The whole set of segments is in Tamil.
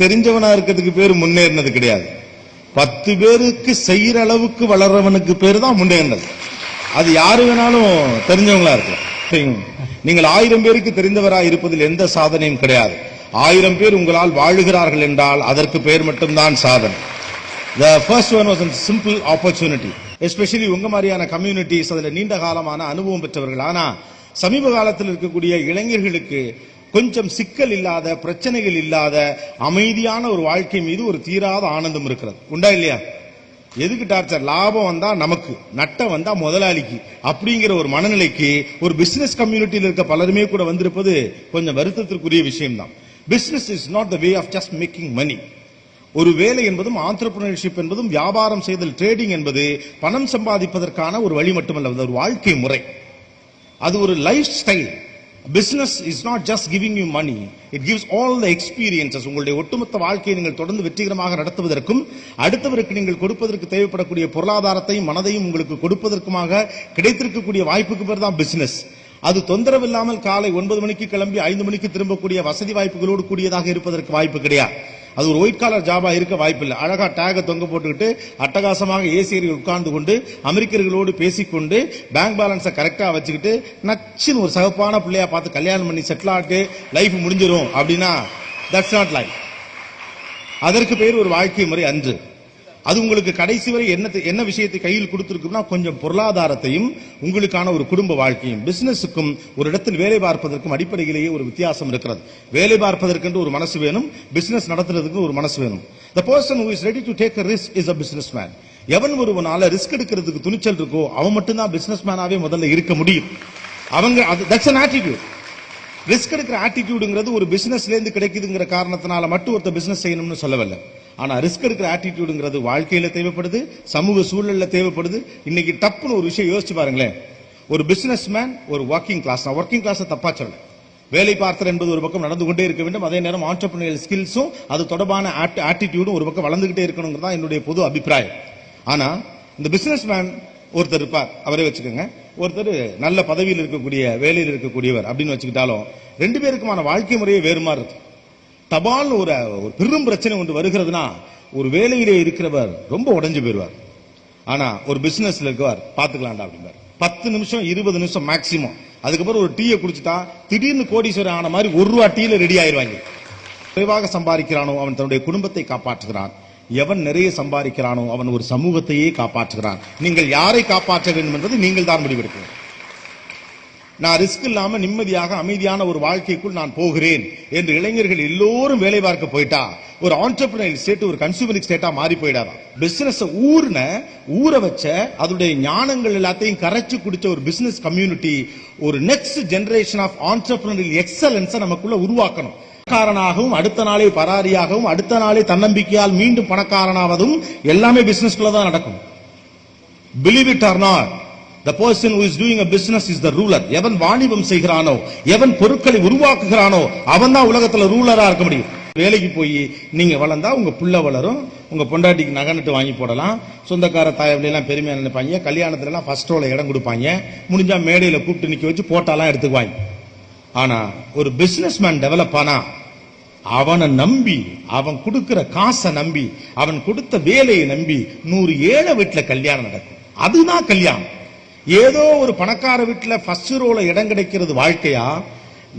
தெரிஞ்சவனா இருக்கிறதுக்கு பேரு முன்னேறினது கிடையாது. 10 பேருக்கு செய்யற அளவுக்கு வளர்றவனுக்கு பேரு தான் முன்னேறினது. அது யாரு வேணாலும் தெரிஞ்சவங்களா இருக்கலாம். நீங்கள் 1000 பேருக்கு தெரிந்தவரா இருப்பதில் எந்த சாதனையும் கிடையாது. 1000 பேர் உங்களால் வாழுகிறார்கள் என்றால் அதற்கு பெயர் மட்டும்தான் சாதனை. The first one was a simple opportunity. Especially உங்க மாதிரியான கம்யூனிட்டிஸ் அதுல நீண்ட காலமான அனுபவம் பெற்றவர்கள். ஆனா சமீப காலத்தில் இருக்கக்கூடிய இளைஞர்களுக்கு கொஞ்சம் சிக்கல் இல்லாத, பிரச்சனைகள் இல்லாத அமைதியான ஒரு வாழ்க்கை மீது ஒரு தீராத ஆனந்தம் இருக்கிறது. உண்டா இல்லையா? எதுக்கு டார்ச்சர்? லாபம் வந்தா நமக்கு, நட்டம் வந்தா முதலாளிக்கு அப்படிங்கிற ஒரு மனநிலைக்கு ஒரு பிசினஸ் கம்யூனிட்டியில் இருக்க பலருமே கூட வந்திருப்பது கொஞ்சம் வருத்தத்திற்குரிய விஷயம்தான். Business is not the way of just making money. ஒரு வேலை என்பதும் ஆண்டர்பிரினர்ஷிப் என்பதும் வியாபாரம் செய்தல், ட்ரேடிங் என்பது பணம் சம்பாதிப்பதற்கான ஒரு வழி மட்டுமல்ல, ஒரு வாழ்க்கை முறை, அது ஒரு lifestyle. Business is not just giving you money, it gives all the experiences. உங்களுடைய ஒட்டுமொத்த வாழ்க்கையை நீங்கள் தொடர்ந்து வெற்றிகரமாக நடத்துவதற்கும் அடுத்தவருக்கு நீங்கள் கொடுப்பதற்கு தேவைப்படக்கூடிய பொருளாதாரத்தையும் மனதையும் உங்களுக்கு கொடுப்பதற்குமாக கிடைத்திருக்கக்கூடிய வாய்ப்புக்கு பேர் தான் பிசினஸ். அது தொந்தரவு இல்லாமல் காலை 9 மணிக்கு கிளம்பி 5 மணிக்கு திரும்பக்கூடிய வசதி வாய்ப்புகளோடு கூடியதாக இருப்பதற்கு வாய்ப்பு கிடையாது. அது ஒரு ஒயிட் காலர் ஜாபா இருக்க வாய்ப்பில்லை. அழகா டேக தொங்க போட்டுக்கிட்டு அட்டகாசமாக ஏசியர்கள் உட்கார்ந்து கொண்டு அமெரிக்கர்களோடு பேசிக்கொண்டு பேங்க் பேலன்ஸை கரெக்டா வச்சுக்கிட்டு நச்சுன்னு ஒரு சகப்பான பிள்ளையா பார்த்து கல்யாணம் பண்ணி செட்டில் ஆட்டு லைஃப் முடிஞ்சிடும் அப்படின்னா தட்ஸ் நாட் லைஃப். அதற்கு பேர் ஒரு வாழ்க்கை முறை அன்று. அது உங்களுக்கு கடைசி வரை என்ன விஷயத்தை கையில் கொடுத்திருக்குன்னா கொஞ்சம் பொருளாதாரத்தையும் உங்களுக்கான ஒரு குடும்ப வாழ்க்கையும். பிசினஸுக்கும் ஒரு இடத்தில் வேலை பார்ப்பதற்கும் அடிப்படையிலேயே ஒரு வித்தியாசம் இருக்கிறது. வேலை பார்ப்பதற்கு ஒரு மனசு வேணும், பிசினஸ் நடத்துறதுக்கு ஒரு மனசு வேணும். The person who is ready to take a risk is a businessman. எவன் ஒருவனால ரிஸ்க் எடுக்கிறதுக்கு துணிச்சல் இருக்கோ அவன் மட்டும்தான் பிசினஸ் மேனாவே முதல்ல இருக்க முடியும். that's an attitude. ரிஸ்க் எடுக்கிற ஆட்டிடியூடுங்கிறது ஒரு பிசினஸ்ல இருந்து கிடைக்குதுங்கிற காரணத்தினால மட்டும் ஒருத்த பிசினஸ் செய்யணும்னு சொல்லவில்லை. ஆனா ரிஸ்க் எடுக்கிற ஆட்டிடியூடுங்கிறது வாழ்க்கையில தேவைப்படுது, சமூக சூழல்ல தேவைப்படுது. இன்னைக்கு டப்புன்னு ஒரு விஷயம் யோசிச்சு பாருங்களேன். ஒரு பிசினஸ் மேன் ஒரு ஒர்க்கிங் கிளாஸ், நான் ஒர்க்கிங் கிளாஸ் தப்பா சொல்ல, வேலை பார்த்தல் என்பது ஒரு பக்கம் நடந்து கொண்டே இருக்க வேண்டும். அதே நேரம் ஆண்டர்பிரினியல் ஸ்கில்ஸும் அது தொடர்பான ஆட்டிடியூடும் ஒரு பக்கம் வளர்ந்துகிட்டே இருக்கணுங்கிறது தான் என்னுடைய பொது அபிப்பிராயம். ஆனா இந்த பிசினஸ் மேன் ஒருத்தர் இருப்பார், அவரே வச்சுக்கோங்க. ஒருத்தர் நல்ல பதவியில் இருக்கக்கூடிய, வேலையில் இருக்கக்கூடியவர் அப்படின்னு வச்சுக்கிட்டாலும் 2 பேருக்குமான வாழ்க்கை முறையே வேறு மாதிரி இருக்கு. தபால் ஒரு பெரும் பிரச்சனை ஒன்று வருகிறதுனா ஒரு வேலையிலே இருக்கிறவர் ரொம்ப உடைஞ்சு போயிருவார். ஆனா ஒரு பிசினஸ்ல இருக்கவர் பாத்துக்கலாம்டா அப்படின்னாரு. 10 நிமிஷம் 20 நிமிஷம் மேக்சிமம். அதுக்கப்புறம் ஒரு டீயை குடிச்சுட்டா திடீர்னு கோடீஸ்வரர் ஆன மாதிரி 1 ரூபா டீல ரெடி ஆயிருவாங்க. குறைவாக சம்பாதிக்கிறானோ அவன் தன்னுடைய குடும்பத்தை காப்பாற்றுகிறான். எவன் நிறைய சம்பாதிக்கிறானோ அவன் ஒரு சமூகத்தையே காப்பாற்றுகிறான். நீங்கள் யாரை காப்பாற்ற வேண்டும் என்பது நீங்கள் தான் முடிவெடுக்கணும். நான் ரிஸ்க் இல்லாம நிம்மதியாக அமைதியான ஒரு வாழ்க்கைக்குள் நான் போகிறேன் என்று இளைஞர்கள் எல்லோரும் வேலை பார்க்க போயிட்டா ஒரு ஆண்டர்பிரினியல் ஸ்டேட் ஒரு கன்சூமரிக் ஸ்டேட்டா மாறி போயிடாதான். பிசினஸ் ஊற வச்ச அதனுடைய ஞானங்கள் எல்லாத்தையும் கரைச்சு குடிச்ச ஒரு பிசினஸ் கம்யூனிட்டி ஒரு நெக்ஸ்ட் ஜெனரேஷன் ஆஃப் ஆண்டர்பிரினியல் எக்ஸலன்ஸை நமக்குள்ள உருவாக்கணும். பணக்காரனாகவும் அடுத்த நாளே பராரியாகவும் அடுத்த நாளே தன்னம்பிக்கையால் மீண்டும் பணக்காரனாவதும் எல்லாமே பிசினஸ்குள்ள தான் நடக்கும். Believe it or not, the person who is doing a business is the ruler. எவன் வாணிபம் செய்கிறானோ, எவன் பொருட்களை உருவாக்குகிறானோ அவன் தான் உலகத்துல ரூலரா இருக்க முடியும். வேலைக்கு போய் நீங்க வளர்ந்தா உங்க புள்ள வளரும், உங்க பொண்டாட்டிக்கு நகை வாங்கி போடலாம், சொந்தக்கார தாயவளை எல்லாம் பெருமையா நினைப்பாங்க, கல்யாணத்துல எல்லாம் ஃபர்ஸ்ட் ரோல இடம் கொடுப்பாங்க, முடிஞ்சா மேடையில கூப்பிட்டு நிக்க வச்சு போட்டாலாம் எடுத்துக்குவாங்க. ஆனா ஒரு பிசினஸ் மேன் டெவலப் ஆனா அவனை நம்பி, அவன் கொடுக்கிற காசை நம்பி, அவன் கொடுத்த வேலையை நம்பி 100 ஏழை வீட்டுல கல்யாணம் நடக்கும். அதுதான் கல்யாணம். ஏதோ ஒரு பணக்கார வீட்டுல ஃபர்ஸ்ட் ரோல இடம் கிடைக்கிறது வாழ்க்கையா,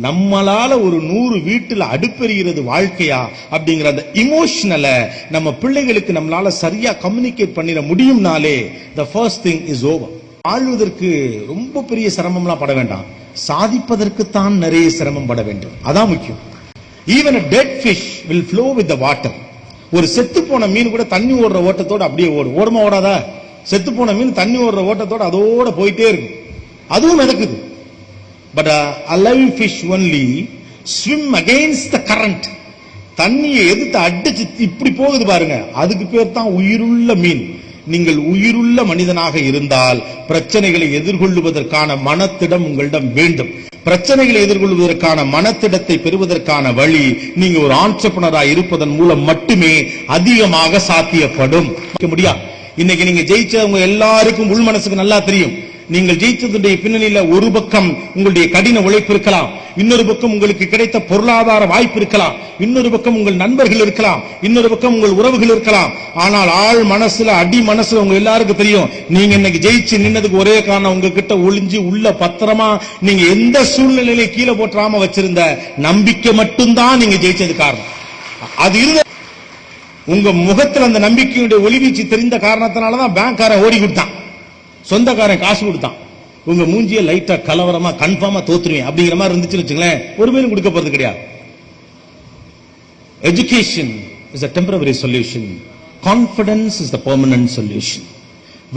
நம்மளால ஒரு 100 வீட்டுல அடுப்பெறுகிறது வாழ்க்கையா அப்படிங்கிற அந்த இமோஷனல நம்ம பிள்ளைகளுக்கு நம்மளால சரியா கம்யூனிகேட் பண்ணிட முடியும்னாலே the first thing is over. வாழ்வதற்கு ரொம்ப பெரிய சிரமம்லாம் பட வேண்டாம், சாதிப்பதற்குத்தான் நிறைய சிரமம் பட வேண்டும். அதான் முக்கியம். Even a dead fish will flow with the water. ஒரு செத்து போன மீன் கூட தண்ணி ஓடுற ஓட்டத்தோட அப்படியே ஓடும். ஓடுமா ஓடாதா? செத்து போன மீன் தண்ணி ஓடுற ஓட்டத்தோட அதோட போயிட்டே இருக்கும், அதுவும் மிதக்குது. But a live fish only swim against the current. தண்ணியை எதிர்த்து அடிச்சு இப்படி போகுது பாருங்க, அதுக்கு பேர் தான் உயிருள்ள மீன். நீங்கள் உயிருள்ள மனிதனாக இருந்தால் பிரச்சனைகளை எதிர்கொள்வதற்கான மனத்திடம் உங்களிடம் வேண்டும். பிரச்சனைகளை எதிர்கொள்வதற்கான மனத்திடத்தை பெறுவதற்கான வழி நீங்க ஒரு ஆண்டர்பிரினரா இருப்பதன் மூலம் மட்டுமே அதிகமாக சாத்தியப்படும். முடியாது. இன்னைக்கு நீங்க ஜெயிச்சவங்க எல்லாருக்கும் உள் மனசுக்கு நல்லா தெரியும், நீங்கள் ஜெயித்ததுடைய பின்னணியில ஒரு பக்கம் உங்களுடைய கடின உழைப்பு இருக்கலாம், இன்னொரு பக்கம் உங்களுக்கு கிடைத்த பொருளாதார வாய்ப்பு இருக்கலாம், இன்னொரு பக்கம் உங்கள் நண்பர்கள் இருக்கலாம், இன்னொரு பக்கம் உங்கள் உறவுகள் இருக்கலாம். ஆனால் ஆள் மனசுல அடி மனசுல உங்க எல்லாருக்கும் தெரியும், நீங்க இன்னைக்கு ஜெயிச்சு நின்னதுக்கு ஒரே காரணம் உங்ககிட்ட ஒளிஞ்சு உள்ள பத்திரமா நீங்க எந்த சூழ்நிலையில கீழே போற்றாம வச்சிருந்த நம்பிக்கை மட்டும்தான் நீங்க ஜெயிச்சது காரணம். அது இருந்த உங்க முகத்தில் அந்த நம்பிக்கையுடைய ஒளிவீச்சு தெரிந்த காரணத்தினாலதான் பேங்க்காரன் ஓடி கொடுத்தான், சொந்தக்காரன் காசு கொடுத்தான். உங்க மூஞ்சிய லைட்டா கலவரமா கன்ஃபார்மா தோத்துருவேன் அப்படிங்கிற மாதிரி இருந்துச்சுன்னு வச்சுங்களேன், ஒரு பேரும் கொடுக்க போறது கிடையாது. Education is a temporary solution, confidence is the permanent solution.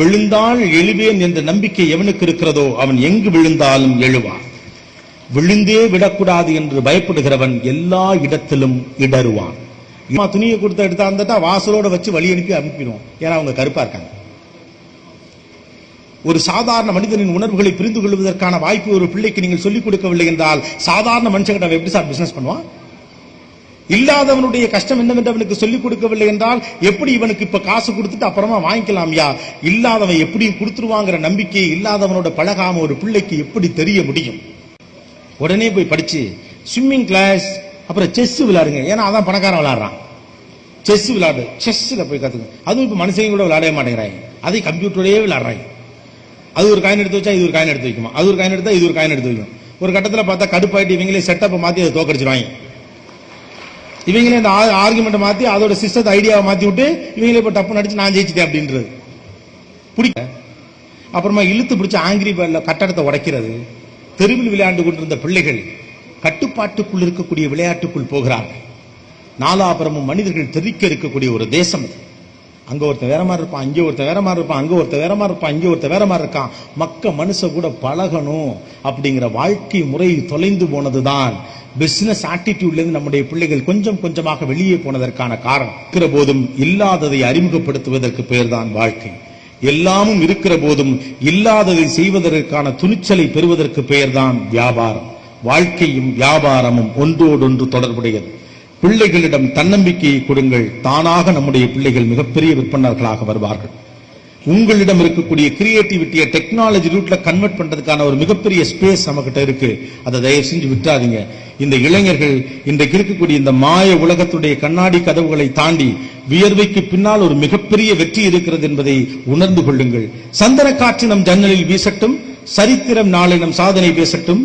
விழுந்தால் எழுவேன் என்ற நம்பிக்கை எவனுக்கு இருக்கிறதோ அவன் எங்கு விழுந்தாலும் எழுவான். விழுந்தே விடக்கூடாது என்று பயப்படுகிறவன் எல்லா இடத்திலும் இடருவான். துணியை கொடுத்து எடுத்தா வாசலோட வச்சு வழி அனுப்பிடுவோம், ஏன்னா அவங்க கருப்பா இருக்காங்க. ஒரு சாதாரண மனிதனின் உணர்வுகளை புரிந்து கொள்வதற்கான வாய்ப்பு ஒரு பிள்ளைக்கு நீங்கள் சொல்லிக் கொடுக்கவில்லை என்றால் சாதாரண மனுஷங்கிட்ட எப்படி சார் பிசினஸ் பண்ணுவான்? இல்லாதவனுடைய கஷ்டம் என்னவென்று அவனுக்கு சொல்லிக் கொடுக்கவில்லை என்றால் எப்படி இவனுக்கு இப்ப காசு கொடுத்துட்டு அப்புறமா வாங்கிக்கலாம் யா, இல்லாதவன் எப்படியும் கொடுத்துருவாங்கிற நம்பிக்கை இல்லாதவனோட பழகாம ஒரு பிள்ளைக்கு எப்படி தெரிய முடியும்? உடனே போய் படிச்சு ஸ்விம்மிங் கிளாஸ், அப்புறம் செஸ் விளையாடுங்க, ஏன்னா அதான் பணக்காரன் விளையாடுறான். செஸ் விளையாடு, செஸ்ல போய் கத்துக்க. அதுவும் இப்ப மனுஷங்க கூட விளையாடவே மாட்டேங்கிறாங்க, அதை கம்ப்யூட்டரோடயே விளையாடுறாங்க. அது ஒரு காயின் எடுத்து வச்சா இது ஒரு காயின் எடுத்து வைக்குமா, அது ஒரு காயின் எடுத்தா இது ஒரு காயின் எடுத்து வைக்கும். ஒரு கட்டத்தில் பார்த்தா கடுப்பாயிட்டு இவங்களே செட்டப்பை மாத்தி அதை தோக்கடிச்சிருவாங்க. இவங்களே இந்த ஆர்குமெண்ட் மாத்தி அதோட சிஸ்டத்தை ஐடியாவை மாத்தி விட்டு இவங்களே இப்ப டப்பு நடிச்சு நான் ஜெயிச்சிட்டேன் அப்படின்றது பிடிக்க. அப்புறமா இழுத்து பிடிச்ச ஆங்கிரி பேர்ல கட்டடத்தை உடைக்கிறது. தெருவில் விளையாண்டு கொண்டிருந்த பிள்ளைகள் கட்டுப்பாட்டுக்குள் இருக்கக்கூடிய விளையாட்டுக்குள் போகிறார்கள். நாலாபுரமும் மனிதர்கள் தெரிக்க இருக்கக்கூடிய ஒரு தேசம் அது. அங்க ஒருத்தர் வேற மாதிரி இருப்பான், இங்க ஒருத்தர் வேற மாதிரி இருப்பான், அங்க ஒருத்தர் வேற மாதிரி இருப்பான், இங்க ஒருத்தர் வேற மாதிரி இருக்கான். மக்க மனுஷ கூட பழகணும் அப்படிங்கிற வாழ்க்கை முறை தொலைந்து போனதுதான் பிசினஸ் ஆட்டிடியூட்ல இருந்து நம்முடைய பிள்ளைகள் கொஞ்சம் கொஞ்சமாக வெளியே போனதற்கான காரணம். இருக்கிற போதும் இல்லாததை அறிமுகப்படுத்துவதற்கு பெயர் தான் வாழ்க்கை. எல்லாமும் இருக்கிற போதும் இல்லாததை செய்வதற்கான துணிச்சலை பெறுவதற்கு பெயர்தான் வியாபாரம். வாழ்க்கையும் வியாபாரமும் ஒன்றோடொன்று தொடர்புடையது. பிள்ளைகளிடம் தன்னம்பிக்கையை கொடுங்கள், தானாக நம்முடைய பிள்ளைகள் மிகப்பெரிய விற்பனர்களாக வருவார்கள். உங்களிடம் இருக்கக்கூடிய கிரியேட்டிவிட்டியை டெக்னாலஜி ரூட்ல கன்வெர்ட் பண்றதுக்கான ஒரு மிகப்பெரிய ஸ்பேஸ் நம்ம கிட்ட இருக்கு. அதை தயவு செஞ்சு விட்டுறாதீங்க. இந்த இளைஞர்கள் இன்றைக்கு இருக்கக்கூடிய இந்த மாய உலகத்துடைய கண்ணாடி கதவுகளை தாண்டி வியர்வைக்கு பின்னால் ஒரு மிகப்பெரிய வெற்றி இருக்கிறது என்பதை உணர்ந்து கொள்ளுங்கள். சந்தன காற்று நம் ஜன்னலில் வீசட்டும், சரித்திரம் நாளை நம் சாதனை பேசட்டும்.